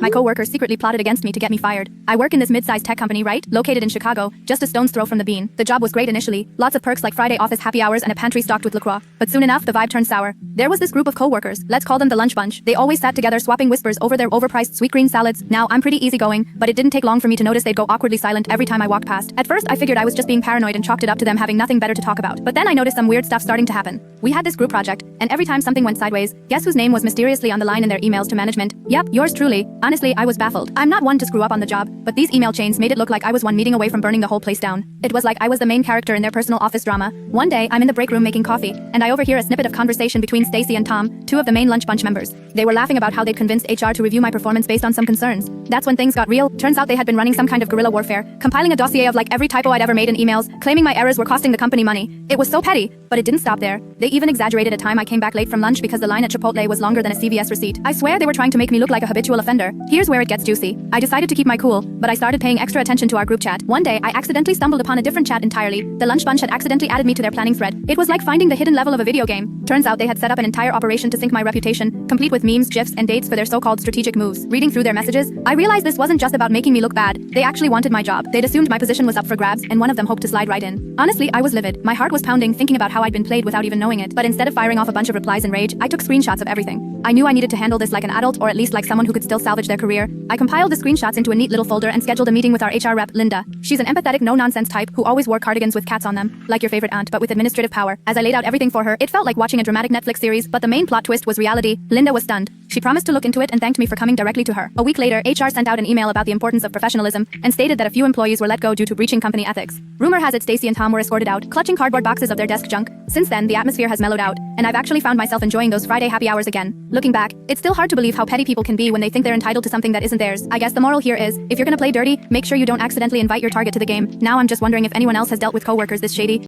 My coworkers secretly plotted against me to get me fired. I work in this mid-sized tech company, right? Located in Chicago, just a stone's throw from the bean. The job was great initially, lots of perks like Friday office happy hours and a pantry stocked with LaCroix. But soon enough, the vibe turned sour. There was this group of coworkers, let's call them the lunch bunch. They always sat together swapping whispers over their overpriced sweet green salads. Now, I'm pretty easygoing, but it didn't take long for me to notice they'd go awkwardly silent every time I walked past. At first, I figured I was just being paranoid and chalked it up to them having nothing better to talk about. But then I noticed some weird stuff starting to happen. We had this group project, and every time something went sideways, guess whose name was mysteriously on the line in their emails to management? Yep, yours truly. Honestly, I was baffled. I'm not one to screw up on the job, but these email chains made it look like I was one meeting away from burning the whole place down. It was like I was the main character in their personal office drama. One day, I'm in the break room making coffee, and I overhear a snippet of conversation between Stacy and Tom, two of the main lunch bunch members. They were laughing about how they'd convinced HR to review my performance based on some concerns. That's when things got real. Turns out they had been running some kind of guerrilla warfare, compiling a dossier of like every typo I'd ever made in emails, claiming my errors were costing the company money. It was so petty, but it didn't stop there. They even exaggerated a time I came back late from lunch because the line at Chipotle was longer than a CVS receipt. I swear they were trying to make me look like a habitual offender. Here's where it gets juicy. I decided to keep my cool, but I started paying extra attention to our group chat. One day, I accidentally stumbled upon a different chat entirely. The lunch bunch had accidentally added me to their planning thread. It was like finding the hidden level of a video game. Turns out they had set up an entire operation to sink my reputation, complete with memes, gifs, and dates for their so-called strategic moves. Reading through their messages, I realized this wasn't just about making me look bad. They actually wanted my job. They'd assumed my position was up for grabs, and one of them hoped to slide right in. Honestly, I was livid. My heart was pounding thinking about how I'd been played without even knowing it. But instead of firing off a bunch of replies in rage, I took screenshots of everything. I knew I needed to handle this like an adult, or at least like someone who could still salvage their career. I compiled the screenshots into a neat little folder and scheduled a meeting with our HR rep, Linda. She's an empathetic, no-nonsense type who always wore cardigans with cats on them, like your favorite aunt, but with administrative power. As I laid out everything for her, it felt like watching a dramatic Netflix series, but the main plot twist was reality. Linda was stunned. She promised to look into it and thanked me for coming directly to her. A week later, HR sent out an email about the importance of professionalism and stated that a few employees were let go due to breaching company ethics. Rumor has it Stacy and Tom were escorted out, clutching cardboard boxes of their desk junk. Since then, the atmosphere has mellowed out, and I've actually found myself enjoying those Friday happy hours again. Looking back, it's still hard to believe how petty people can be when they think they're entitled to something that isn't theirs. I guess the moral here is, if you're gonna play dirty, make sure you don't accidentally invite your target to the game. Now I'm just wondering if anyone else has dealt with coworkers this shady.